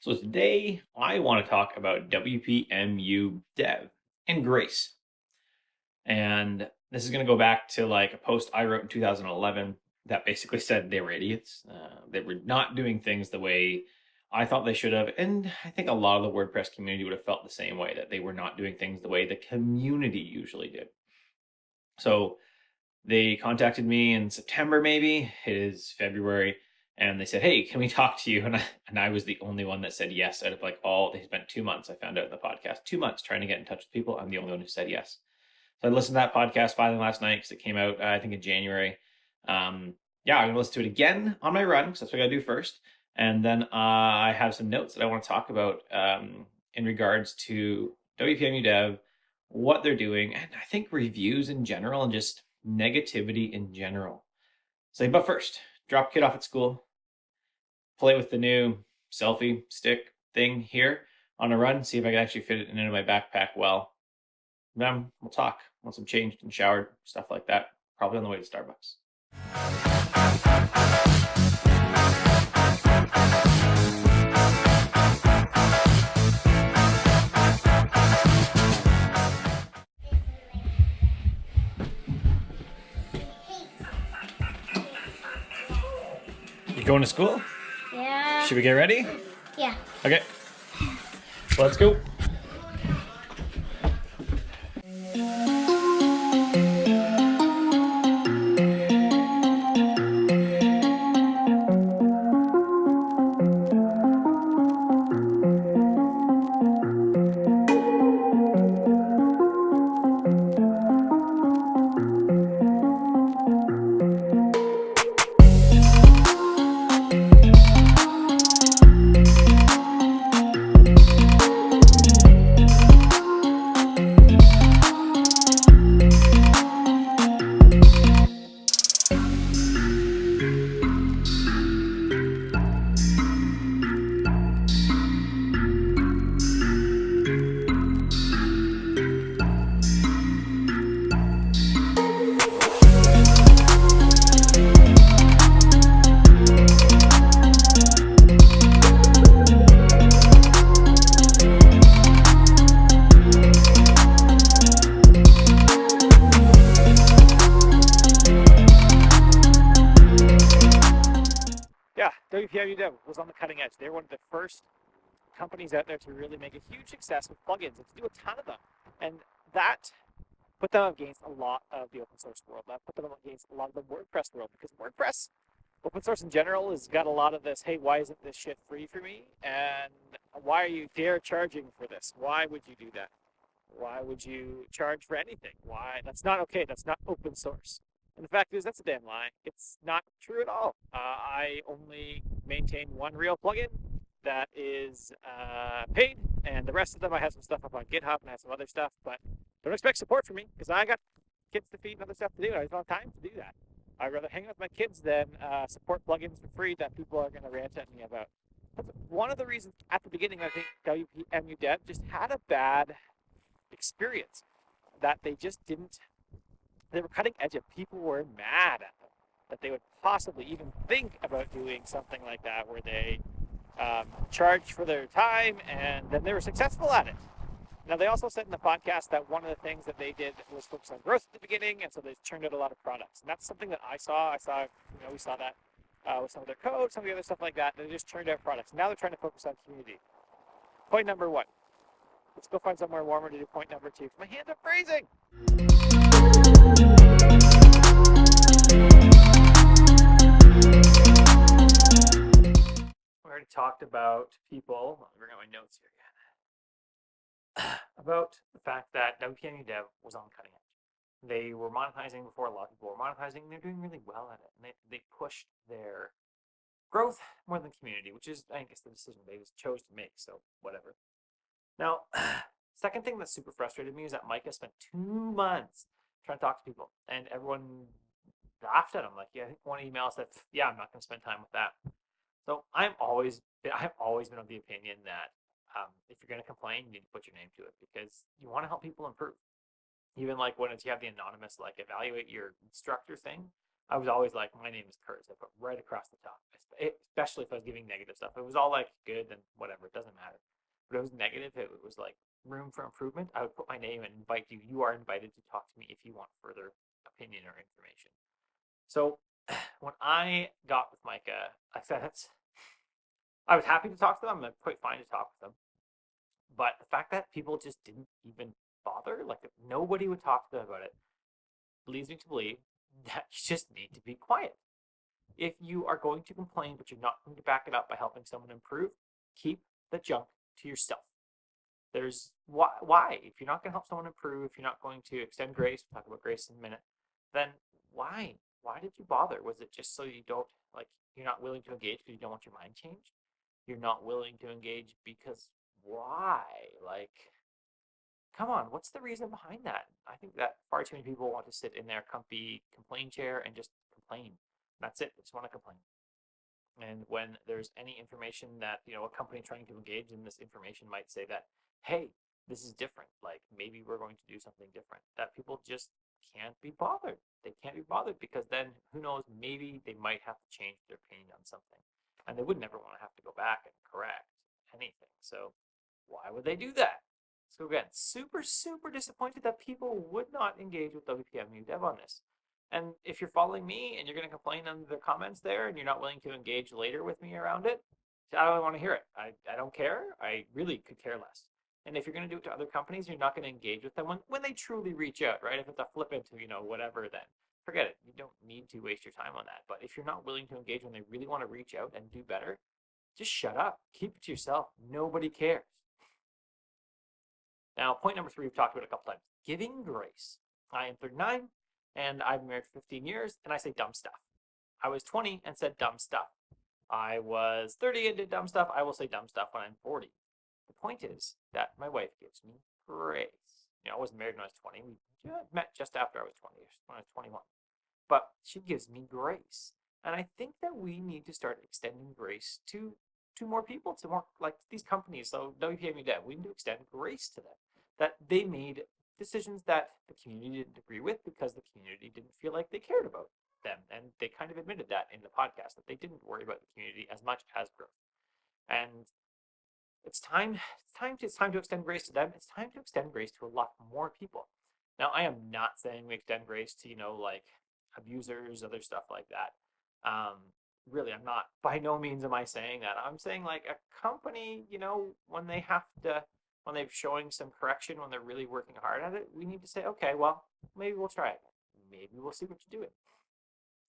So today I want to talk about WPMU Dev and Grace. And this is going to go back to like a post I wrote in 2011 that basically said they were idiots. They were not doing things the way I thought they should have. And I think a lot of the WordPress community would have felt the same way, that they were not doing things the way the community usually did. So they contacted me in September, maybe. It is February. And they said, "Hey, can we talk to you?" And I was the only one that said yes out of like they spent 2 months. I found out in the podcast, 2 months trying to get in touch with people. I'm the only one who said yes. So I listened to that podcast finally last night because it came out, I think, in January. Yeah, I'm going to listen to it again on my run because that's what I got to do first. And then I have some notes that I want to talk about in regards to WPMU Dev, what they're doing, and I think reviews in general and just negativity in general. So, but first, drop kid off at school, play with the new selfie stick thing here on a run, see if I can actually fit it into my backpack well. Then we'll talk once I'm changed and showered, stuff like that. Probably on the way to Starbucks. You going to school? Yeah. Should we get ready? Yeah. Okay. Let's go. Yeah, WPMU Dev was on the cutting edge. They were one of the first companies out there to really make a huge success with plugins and to do a ton of them. And that put them up against a lot of the open source world. That put them up against a lot of the WordPress world, because WordPress, open source in general, has got a lot of this, hey, why isn't this shit free for me? And why are you dare charging for this? Why would you do that? Why would you charge for anything? Why? That's not okay. That's not open source. And the fact is, that's a damn lie. It's not true at all. I only maintain one real plugin that is paid, and the rest of them, I have some stuff up on GitHub and I have some other stuff, but don't expect support from me because I got kids to feed and other stuff to do, and I don't have time to do that. I'd rather hang out with my kids than support plugins for free that people are going to rant at me about. That's one of the reasons at the beginning, I think WPMU Dev just had a bad experience, that they just didn't, they were cutting edge and people were mad at them that they would possibly even think about doing something like that, where they charged for their time and then they were successful at it. Now, they also said in the podcast that one of the things that they did was focus on growth at the beginning, and so they churned out a lot of products. And that's something that I saw. We saw that with some of their code, some of the other stuff like that. They just churned out products. Now they're trying to focus on community. Point number one. Let's go find somewhere warmer to do point number two. My hands are freezing. We already talked about people. Let me bring out my notes here again. About the fact that WPMU Dev was on the cutting edge. They were monetizing before a lot of people were monetizing, and they're doing really well at it. And they pushed their growth more than community, which is, I guess, the decision they chose to make. So whatever. Now, second thing that super frustrated me is that Micah spent 2 months trying to talk to people, and everyone laughed at him. Like, yeah, I think one email said, "Yeah, I'm not going to spend time with that." So I've always been of the opinion that if you're going to complain, you need to put your name to it, because you want to help people improve. Even like when you have the anonymous, like, evaluate your instructor thing, I was always like, my name is Curtis. I put right across the top, especially if I was giving negative stuff. It was all like good and whatever, it doesn't matter. But it was negative. It was like room for improvement. I would put my name and invite you. You are invited to talk to me if you want further opinion or information. So when I got with Micah, I said I was happy to talk to them. I'm quite fine to talk with them. But the fact that people just didn't even bother, like nobody would talk to them about it, leads me to believe that you just need to be quiet. If you are going to complain, but you're not going to back it up by helping someone improve, keep the junk to yourself. There's why? If you're not going to help someone improve, if you're not going to extend grace, we'll talk about grace in a minute, then why? Why did you bother? Was it just so you don't, like, you're not willing to engage because you don't want your mind changed? You're not willing to engage because why? Like, come on, what's the reason behind that? I think that far too many people want to sit in their comfy complain chair and just complain. That's it. They just want to complain. And when there's any information that, a company trying to engage in this information might say that, hey, this is different. Like maybe we're going to do something different. That people just can't be bothered. They can't be bothered because then who knows, maybe they might have to change their opinion on something. And they would never want to have to go back and correct anything. So why would they do that? So again, super, super disappointed that people would not engage with WPMU Dev on this. And if you're following me and you're going to complain on the comments there and you're not willing to engage later with me around it, I don't want to hear it. I don't care. I really could care less. And if you're going to do it to other companies, you're not going to engage with them when they truly reach out, right? If it's a flip into, whatever, then forget it. You don't need to waste your time on that. But if you're not willing to engage when they really want to reach out and do better, just shut up. Keep it to yourself. Nobody cares. Now, point number 3, we've talked about it a couple times. Giving grace. I am 39, and I've been married for 15 years, and I say dumb stuff. I was 20 and said dumb stuff. I was 30 and did dumb stuff. I will say dumb stuff when I'm 40. The point is that my wife gives me grace. I wasn't married when I was 20. We met just after I was 20, when I was 21. But she gives me grace. And I think that we need to start extending grace to more people, to more, like these companies. So WPMU Dev, we need to extend grace to them. That they made decisions that the community didn't agree with because the community didn't feel like they cared about them. And they kind of admitted that in the podcast, that they didn't worry about the community as much as growth. And it's time to extend grace to them. It's time to extend grace to a lot more people. Now, I am not saying we extend grace to, like abusers, other stuff like that. Really, I'm not, by no means am I saying that. I'm saying like a company, when they're showing some correction, when they're really working hard at it, we need to say, okay, well, maybe we'll try it. Maybe we'll see what you're doing.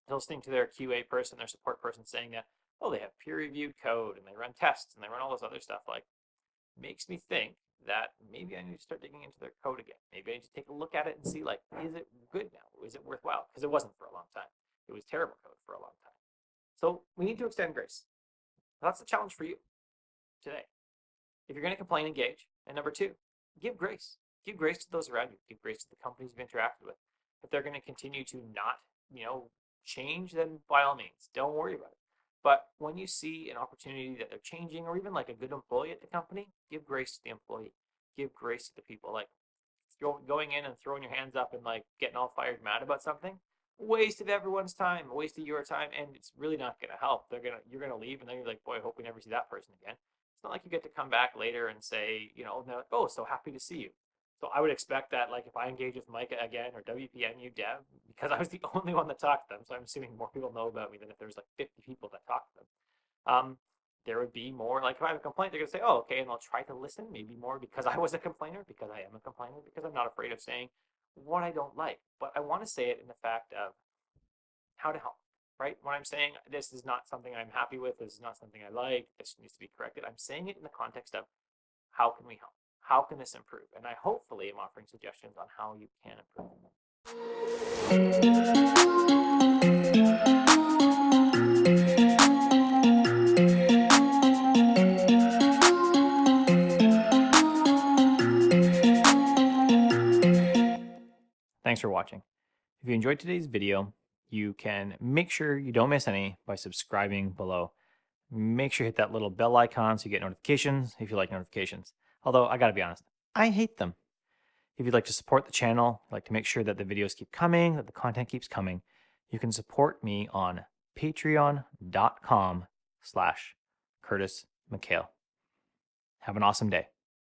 Listening to their QA person, their support person saying that, oh, they have peer-reviewed code and they run tests and they run all this other stuff, like, makes me think that maybe I need to start digging into their code again. Maybe I need to take a look at it and see, like, is it good now? Is it worthwhile? Because it wasn't for a long time. It was terrible code for a long time. So we need to extend grace. That's the challenge for you today. If you're going to complain, engage. And number 2, give grace. Give grace to those around you. Give grace to the companies you've interacted with. If they're going to continue to not, change, then by all means, don't worry about it. But when you see an opportunity that they're changing, or even like a good employee at the company, give grace to the employee. Give grace to the people. Like going in and throwing your hands up and like getting all fired mad about something, waste of everyone's time, a waste of your time, and it's really not going to help. You're gonna leave, and then you're like, boy, I hope we never see that person again. It's not like you get to come back later and say, they're like, oh, so happy to see you. So I would expect that, like, if I engage with Micah again or WPMU Dev, because I was the only one that talked to them, so I'm assuming more people know about me than if there was like 50 people that talked to them. There would be more, like, if I have a complaint, they're going to say, oh, okay, and they'll try to listen, maybe more because I was a complainer, because I am a complainer, because I'm not afraid of saying what I don't like. But I want to say it in the fact of how to help, right? When I'm saying this is not something I'm happy with, this is not something I like, this needs to be corrected, I'm saying it in the context of how can we help? How can this improve? And I hopefully am offering suggestions on how you can improve. Thanks for watching. If you enjoyed today's video, you can make sure you don't miss any by subscribing below. Make sure you hit that little bell icon so you get notifications if you like notifications. Although, I gotta be honest, I hate them. If you'd like to support the channel, like to make sure that the videos keep coming, that the content keeps coming, you can support me on patreon.com/Curtis McHale. Have an awesome day.